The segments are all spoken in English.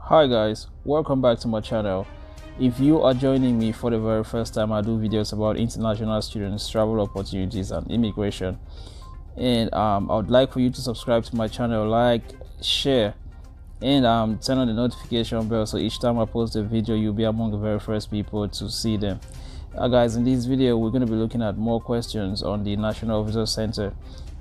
Hi guys, welcome back to my channel. If you are joining me for the very first time, I do videos about international students, travel opportunities and immigration, and I would like for you to subscribe to my channel, like, share, and turn on the notification bell so each time I post a video you'll be among the very first people to see them. Guys, in this video we're going to be looking at more questions on the National Visa Center,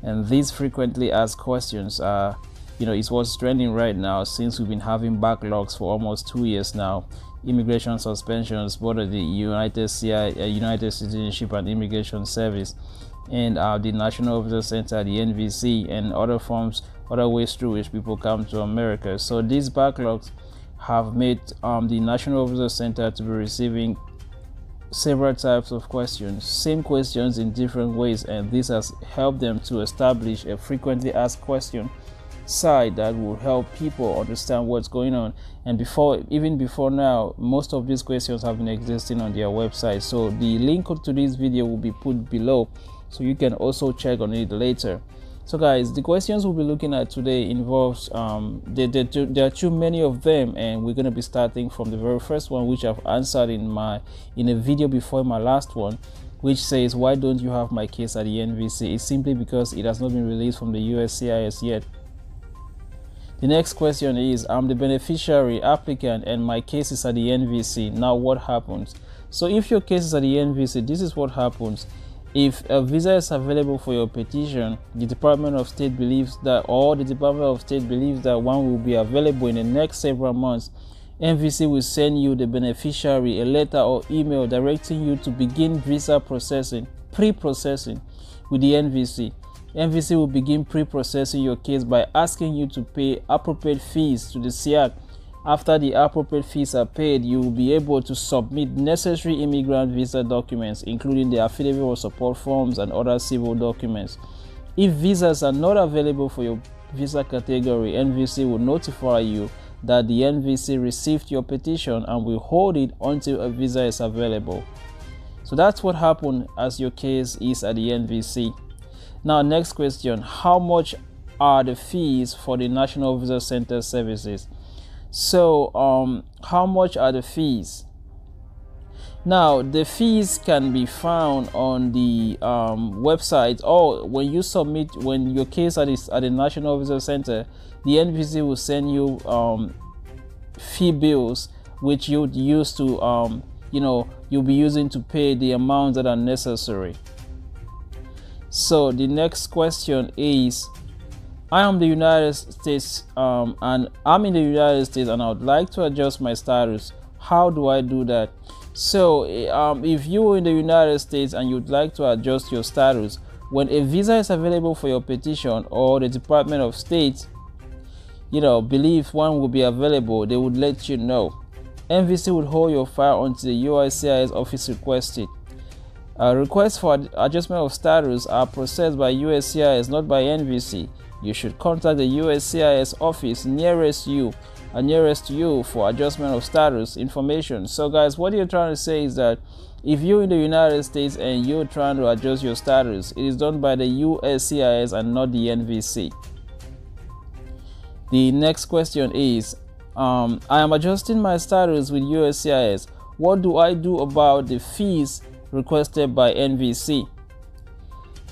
and these frequently asked questions are it's what's trending right now, since we've been having backlogs for almost 2 years now. Immigration suspensions, both of the United Citizenship and Immigration Service, and the National Visa Center, the NVC, and other ways through which people come to America. So these backlogs have made the National Visa Center to be receiving several types of questions, same questions in different ways, and this has helped them to establish a frequently asked question site that will help people understand what's going on. And even before now, most of these questions have been existing on their website, so the link to this video will be put below so you can also check on it later. So guys, the questions we'll be looking at today involves there are too many of them, and we're going to be starting from the very first one, which I've answered in a video before, my last one, which says, why don't you have my case at the NVC? It's simply because it has not been released from the USCIS yet. The next question is, I'm the beneficiary applicant and my case is at the NVC. Now what happens? So if your case is at the NVC, this is what happens. If a visa is available for your petition, the Department of State believes that one will be available in the next several months, NVC will send you, the beneficiary, a letter or email directing you to begin visa processing, pre-processing with the NVC. NVC will begin pre-processing your case by asking you to pay appropriate fees to the SIAC. After the appropriate fees are paid, you will be able to submit necessary immigrant visa documents, including the affidavit of support forms and other civil documents. If visas are not available for your visa category, NVC will notify you that the NVC received your petition and will hold it until a visa is available. So that's what happened as your case is at the NVC. Now, next question, how much are the fees for the National Visa Center services? So how much are the fees? Now, the fees can be found on the website, or when your case at the National Visa Center, the NVC will send you fee bills, which you'd use to you'll be using to pay the amounts that are necessary. So the next question is, I am the United States and I'm in the United States and I would like to adjust my status. How do I do that? So if you're in the United States and you'd like to adjust your status, when a visa is available for your petition, or the Department of State believes one will be available, they would let you know. NVC would hold your file until the USCIS office requests it. Requests for adjustment of status are processed by USCIS, not by NVC. You should contact the USCIS office nearest you for adjustment of status information. So guys, what you're trying to say is that if you're in the United States and you're trying to adjust your status, it is done by the USCIS and not the NVC. The next question is, I am adjusting my status with USCIS. What do I do about the fees requested by NVC?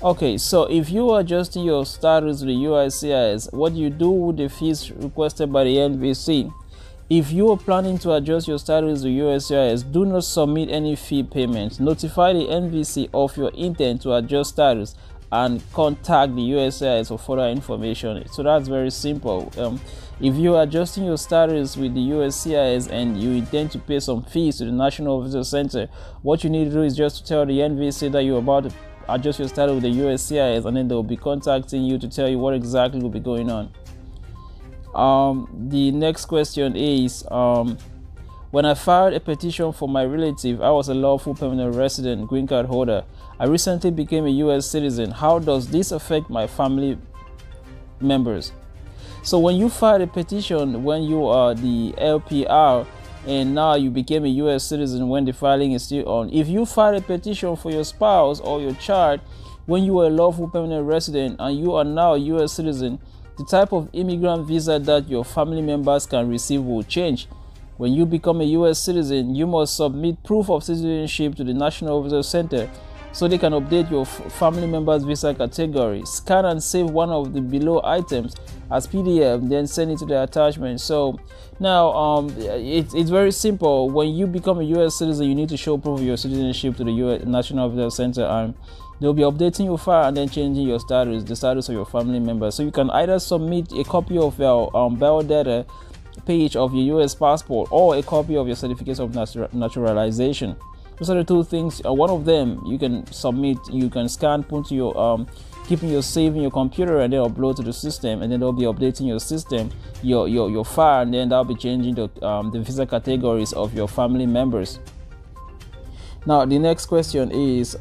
Okay, so if you are adjusting your status with the USCIS, what you do with the fees requested by the NVC? If you are planning to adjust your status with USCIS, do not submit any fee payments. Notify the NVC of your intent to adjust status and contact the USCIS for further information. So that's very simple. If you are adjusting your status with the USCIS and you intend to pay some fees to the National Visa Center, what you need to do is just to tell the NVC that you're about to adjust your status with the USCIS, and then they'll be contacting you to tell you what exactly will be going on. The next question is, when I filed a petition for my relative, I was a lawful permanent resident green card holder. I recently became a US citizen. How does this affect my family members? So when you filed a petition when you are the LPR and now you became a US citizen when the filing is still on, if you file a petition for your spouse or your child when you were a lawful permanent resident and you are now a US citizen, The type of immigrant visa that your family members can receive will change. When you become a US citizen, you must submit proof of citizenship to the National Visa Center so they can update your family members' visa category. Scan and save one of the below items as PDF, then send it to the attachment. So now it's very simple. When you become a US citizen, you need to show proof of your citizenship to the US National Visa Center, and they'll be updating your file and then changing your status, the status of your family member. So you can either submit a copy of your biodata page of your US passport or a copy of your certificate of naturalization. Those are the two things. One of them you can submit, you can scan, put to your keeping your save in your computer, and then upload to the system, and then they'll be updating your system, your file, and then they'll be changing the visa categories of your family members. Now the next question is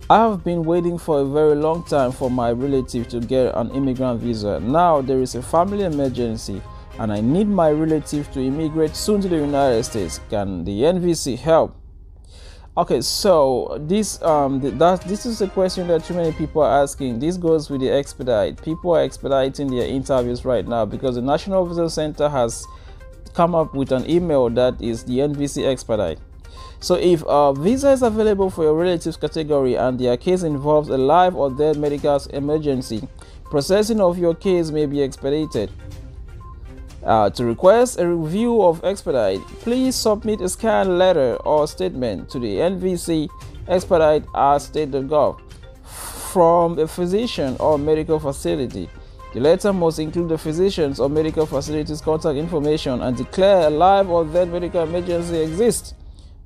I have been waiting for a very long time for my relative to get an immigrant visa. Now there is a family emergency and I need my relative to immigrate soon to the United States. Can the NVC help? Okay, so this is a question that too many people are asking. This goes with the expedite. People are expediting their interviews right now because the National Visa Center has come up with an email that is the NVC expedite. So if a visa is available for your relatives category and their case involves a life or death medical emergency, processing of your case may be expedited. To request a review of expedite, please submit a scanned letter or statement to the NVC expedite@state.gov from a physician or medical facility. The letter must include the physician's or medical facility's contact information and declare a life or death medical emergency exists.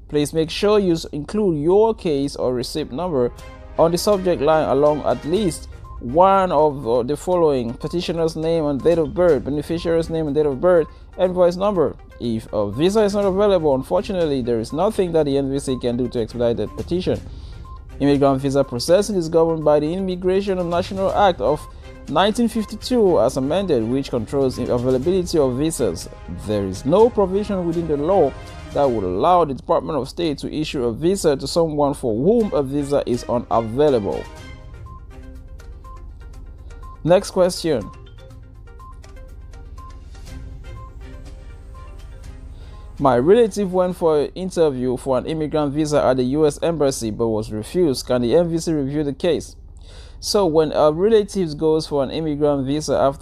Please make sure you include your case or receipt number on the subject line along at least one of the following: petitioner's name and date of birth, beneficiary's name and date of birth, invoice number. If a visa is not available, unfortunately, there is nothing that the NVC can do to expedite the petition. Immigrant visa processing is governed by the Immigration and National Act of 1952 as amended, which controls the availability of visas. There is no provision within the law that would allow the Department of State to issue a visa to someone for whom a visa is unavailable. Next question. My relative went for an interview for an immigrant visa at the US Embassy but was refused. Can the NVC review the case? So when a relative goes for an immigrant visa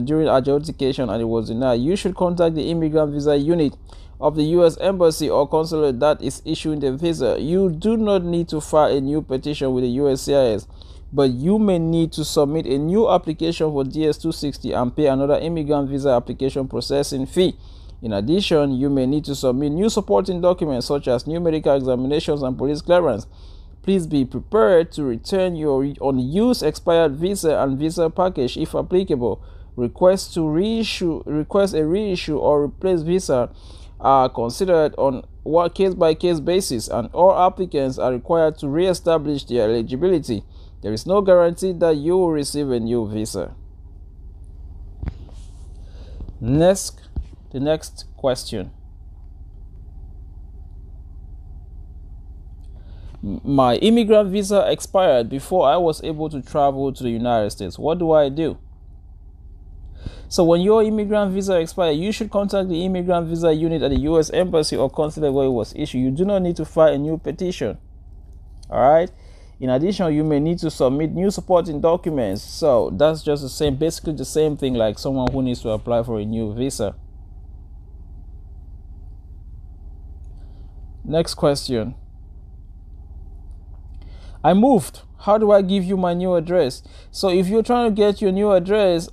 during adjudication and it was denied, you should contact the immigrant visa unit of the US Embassy or consulate that is issuing the visa. You do not need to file a new petition with the USCIS, but you may need to submit a new application for DS-260 and pay another immigrant visa application processing fee. In addition, you may need to submit new supporting documents such as new medical examinations and police clearance. Please be prepared to return your unused expired visa and visa package if applicable. Requests a reissue or replace visa are considered on a case-by-case basis, and all applicants are required to re-establish their eligibility. There is no guarantee that you will receive a new visa. The next question. My immigrant visa expired before I was able to travel to the United States. What do I do? So when your immigrant visa expires, you should contact the immigrant visa unit at the US Embassy or consulate where it was issued. You do not need to file a new petition. All right. In addition, you may need to submit new supporting documents. So that's just the same, basically the same thing like someone who needs to apply for a new visa. Next question. I moved. How do I give you my new address? So if you're trying to get your new address,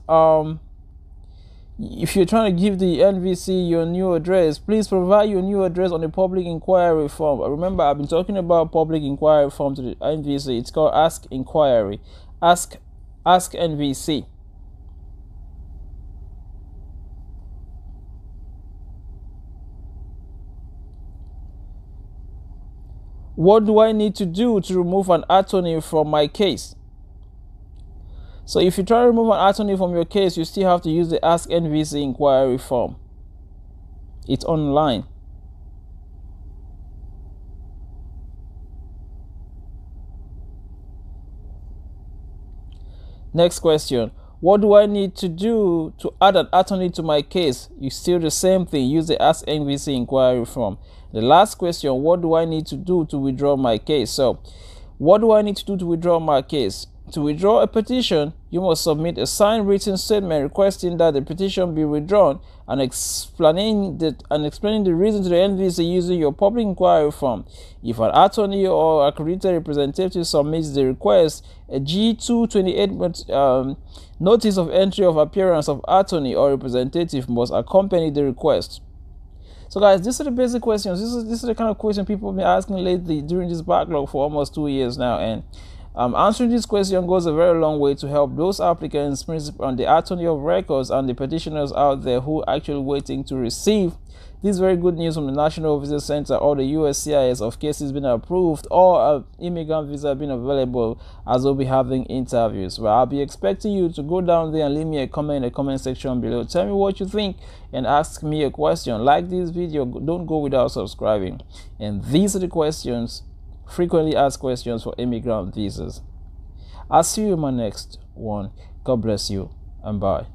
if you're trying to give the NVC your new address, please provide your new address on the public inquiry form. Remember, I've been talking about public inquiry form to the NVC. It's called Ask Inquiry. Ask NVC. What do I need to do to remove an attorney from my case? So if you try to remove an attorney from your case, you still have to use the Ask NVC inquiry form. It's online. Next question. What do I need to do to add an attorney to my case? You still the same thing. Use the Ask NVC inquiry form. The last question, what do I need to do to withdraw my case? So, what do I need to do to withdraw my case? To withdraw a petition, you must submit a signed written statement requesting that the petition be withdrawn and explaining the reason to the NVC using your public inquiry form. If an attorney or accredited representative submits the request, a G228 notice of entry of appearance of attorney or representative must accompany the request. So guys, these are the basic questions. This is the kind of question people have been asking lately during this backlog for almost 2 years now, and answering this question goes a very long way to help those applicants on the attorney of records and the petitioners out there who are actually waiting to receive this very good news from the National Visa Center or the USCIS of cases being approved or immigrant visa being available, as we'll be having interviews. Well, I'll be expecting you to go down there and leave me a comment in the comment section below. Tell me what you think and ask me a question. Like this video, don't go without subscribing. And these are the questions, frequently asked questions for immigrant visas. I'll see you in my next one. God bless you and bye.